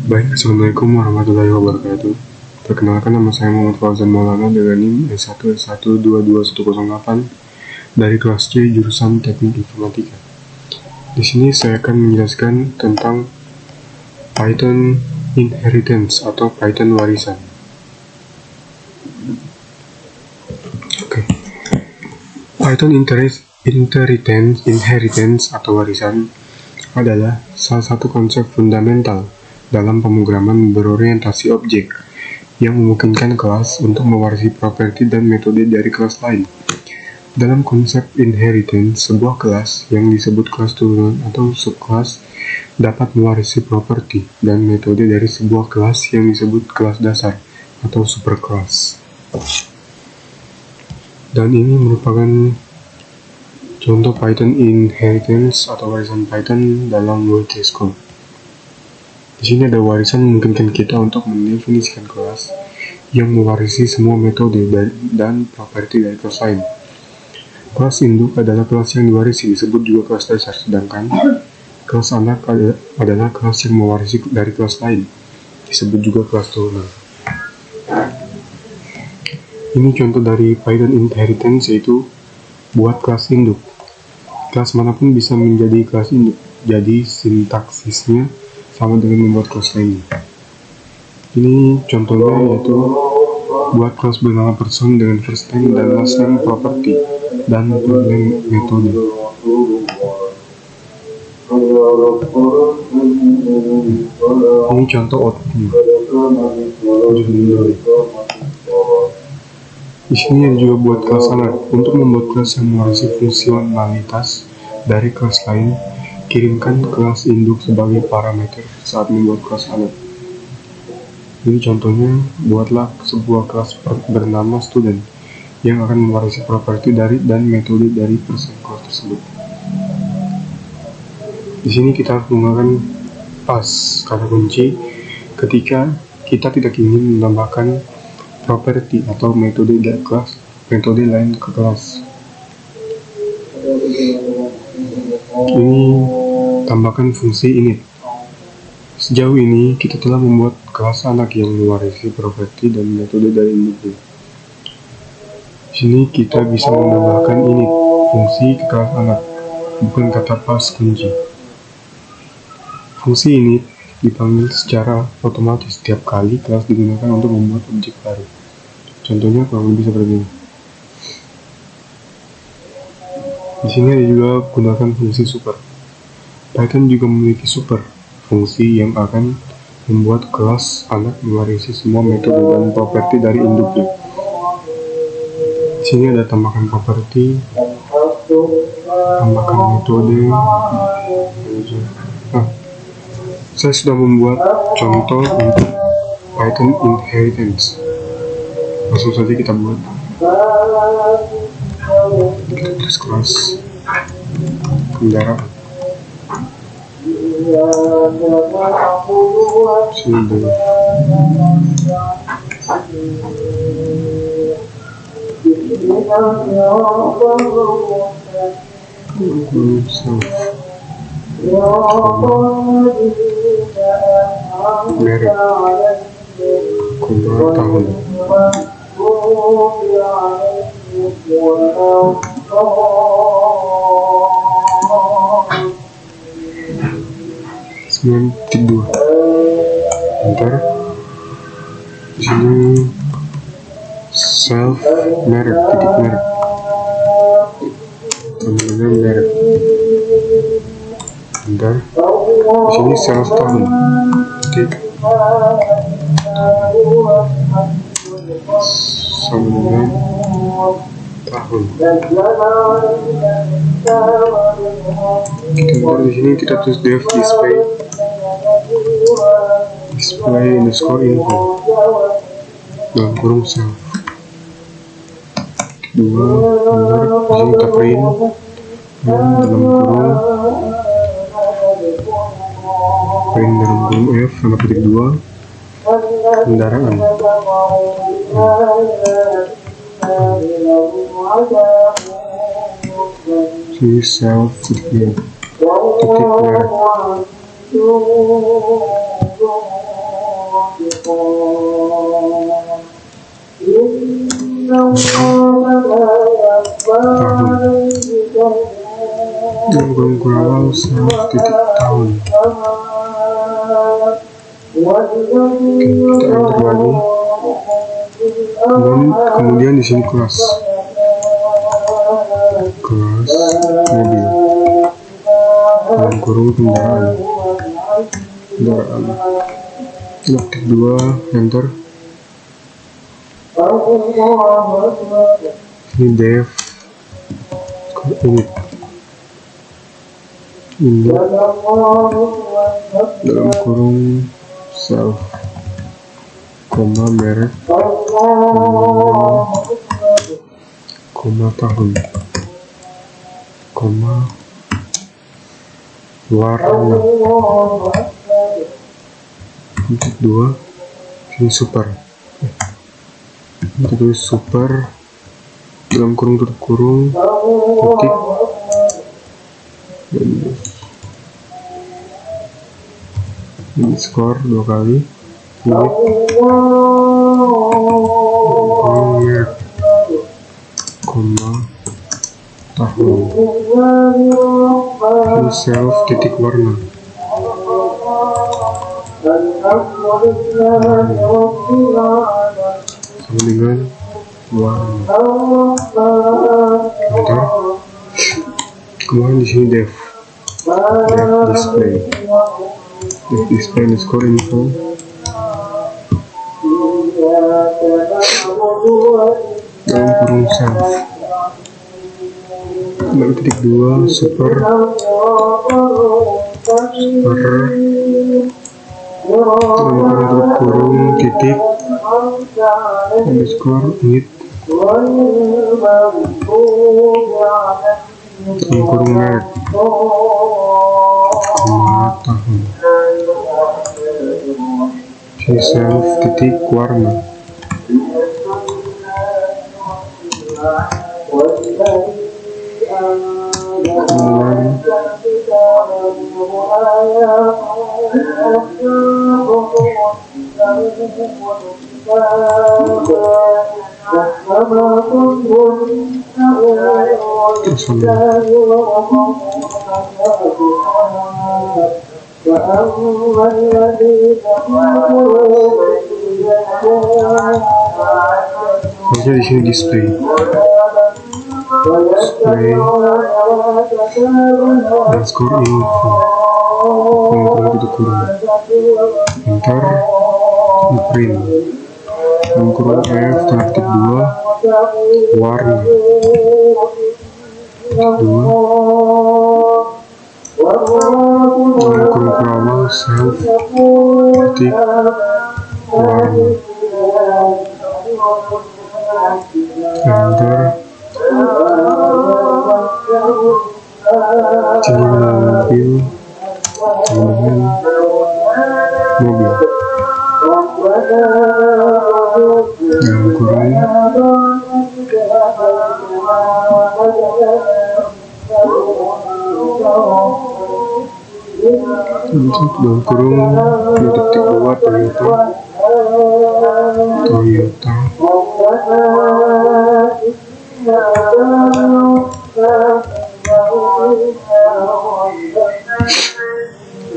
Baik, Assalamualaikum warahmatullahi wabarakatuh. Perkenalkan, nama saya Muhammad Fauzan Maulana dengan NIM S1S122108 dari kelas C jurusan Teknik Informatika. Di sini saya akan menjelaskan tentang Python Inheritance atau Python warisan. Python Inheritance atau warisan adalah salah satu konsep fundamental dalam pemrograman berorientasi objek yang memungkinkan kelas untuk mewarisi properti dan metode dari kelas lain. Dalam konsep inheritance, sebuah kelas yang disebut kelas turunan atau subkelas dapat mewarisi properti dan metode dari sebuah kelas yang disebut kelas dasar atau superkelas. Dan ini merupakan contoh Python Inheritance atau warisan Python dalam WCS Code. Di sini ada warisan memungkinkan kita untuk mendefinisikan kelas yang mewarisi semua metode dan properti dari kelas lain. Kelas induk adalah kelas yang diwarisi, disebut juga kelas dasar, sedangkan kelas anak adalah kelas yang mewarisi dari kelas lain, disebut juga kelas turunan. Ini contoh dari Python Inheritance, yaitu buat kelas induk. Kelas manapun bisa menjadi kelas induk, jadi sintaksisnya sama dengan membuat kelas lainnya. Ini contohnya yaitu buat kelas bernama person dengan first name dan last name property dan metode. Ini contoh output. Di sini ada juga buat kelas anak. Untuk membuat kelas yang mewarisi fungsionalitas dari kelas lain, kirimkan kelas induk sebagai parameter saat membuat kelas anak. Ini contohnya, buatlah sebuah kelas bernama student yang akan mewarisi properti dari dan metode dari person kelas tersebut. Di sini kita harus menggunakan pas kata kunci ketika kita tidak ingin menambahkan properti atau metode dari kelas, metode lain ke kelas. Ini tambahkan fungsi init. Sejauh ini kita telah membuat kelas anak yang mewarisi properti dan metode dari induknya. Di sini kita bisa menambahkan init fungsi ke kelas anak, bukan kata pas kunci. Fungsi init dipanggil secara otomatis setiap kali kelas digunakan untuk membuat objek baru. Contohnya kurang lebih seperti ini. Di sini ada juga gunakan fungsi super. Python juga memiliki super, fungsi yang akan membuat kelas anak mewarisi semua metode dan properti dari induknya. Di sini ada tambahkan properti, tambahkan metode. Saya sudah membuat contoh untuk Python Inheritance. Langsung saja kita buat. Kita tulis kelas kendaraan. Sini dulu. Merek kumpulan tahun. Tiga. Ntar di sini self merek, titik merek, kemudian merek. Ntar di sini self tahun, titik kemudian tahun. Kemudian di sini kita tulis def display underscore info dalam kurung self. Dua, benar, di sini kita print dan dalam kurung F sama petik 2 kendaraan. Sini self titik merek. Dalam kurung awal titik tahun. Oke, kita enter lagi. Kemudian di sini kelas mobil. Dalam kurung kendaraan. Ketik 2, enter. Ini dev ini dalam kurung self, koma merek, koma tahun, koma warna. Titik 2, ini super. Kita tulis super dalam kurung tutup kurung titik dan ini skor 2 kali. Ini kurung merek, koma tahun. Ini self titik warna. Sama dengan warna. Enter. Kemudian di sini dev display underscore info. Dalam kurung self. Dalam titik 2 super dalam kurung titik underscore unit dalam kurung merek, koma tahun. Self titik warna. Kemudian di sini display underscore info. Kurung tutup kurung. Enter. Print. Dalam kurung F tanda petik 2 warna. Titik 2. Dalam kurung awal self titik warna. Enter. Sini mobil, kemudian mobil. Dalam kurung dalam kurung titik 2 Toyota.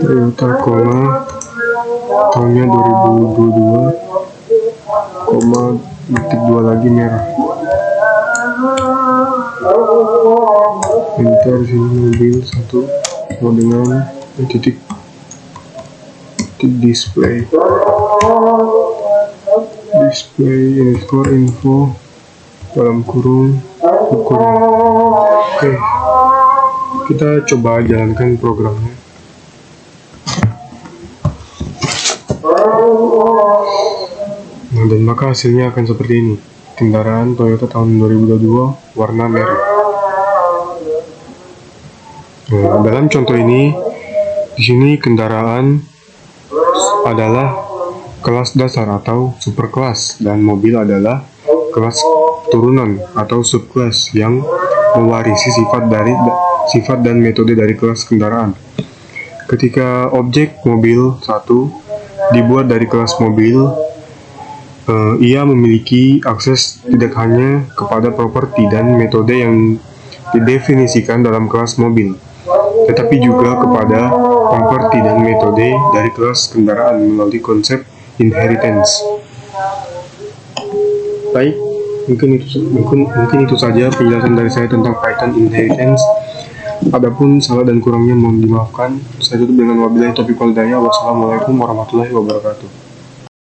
Toyota, koma tahunnya 2022, koma titik 2 lagi merah. Enter. Sini mobil 1 sama dengan titik display underscore info dalam kurung. Oke, kita coba jalankan programnya. Nah, dan maka hasilnya akan seperti ini. Kendaraan Toyota tahun 2022 warna merah. Nah, dalam contoh ini, di sini kendaraan adalah kelas dasar atau superkelas dan mobil adalah kelas turunan atau subkelas yang mewarisi sifat dan metode dari kelas kendaraan. Ketika objek mobil 1 dibuat dari kelas mobil. Ia memiliki akses tidak hanya kepada properti dan metode yang didefinisikan dalam kelas mobil, tetapi juga kepada properti dan metode dari kelas kendaraan melalui konsep inheritance. Baik, mungkin itu saja penjelasan dari saya tentang Python inheritance. Adapun salah dan kurangnya mohon dimaafkan. Saya tutup dengan wabillahi taufiq wal hidayah. Wassalamualaikum warahmatullahi wabarakatuh.